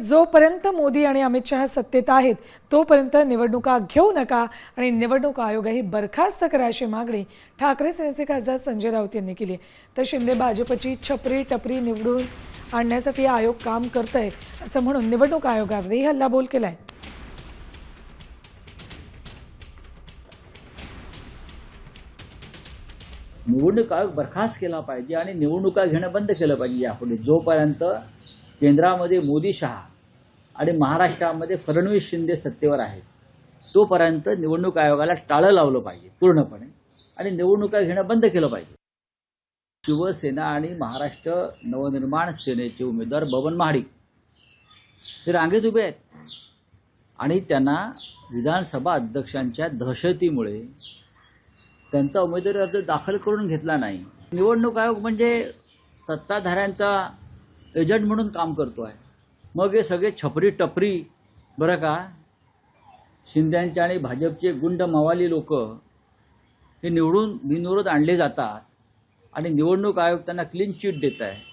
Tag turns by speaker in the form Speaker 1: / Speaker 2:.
Speaker 1: जोपर्यंत मोदी आणि अमित शहा सत्तेत आहेत तोपर्यंत निवडणुका घेऊ नका आणि निवडणूक आयोगही बरखास्त करा अशी मागणी ठाकरे सेनेचे खासदार संजय राऊत यांनी केली आहे। तर शिंदे भाजपची छपरी टपरी निवडून आणण्यासाठी आयोग काम करतंय असं म्हणून निवडणूक आयोगावरही हल्लाबोल केलाय।
Speaker 2: निवडणूक आयोग बरखास्त केला पाहिजे आणि निवडणुका घेणं बंद केलं पाहिजे। यापुढे जोपर्यंत केंद्रामध्ये मोदी शहा आणि महाराष्ट्रामध्ये फडणवीस शिंदे सत्तेवर आहेत तोपर्यंत निवडणूक आयोगाला टाळं लावलं पाहिजे पूर्णपणे आणि निवडणुका घेणं बंद केलं पाहिजे। शिवसेना आणि महाराष्ट्र नवनिर्माण सेनेचे उमेदवार बबन महाडिक हे रांगेत उभे आहेत आणि त्यांना विधानसभा अध्यक्षांच्या दहशतीमुळे त्यांचा उमेदवारी अर्ज दाखल करून घेतला नाही। निवडणूक आयोग म्हणजे सत्ताधाऱ्यांचा एजंट म्हणून काम करतो आहे। मग हे सगळे छपरी टपरी बरं का शिंद्यांचे आणि भाजपचे गुंड मवाली लोक हे निवडून बिनविरोध आणले जातात आणि निवडणूक आयोग त्यांना क्लीन चिट देत आहे।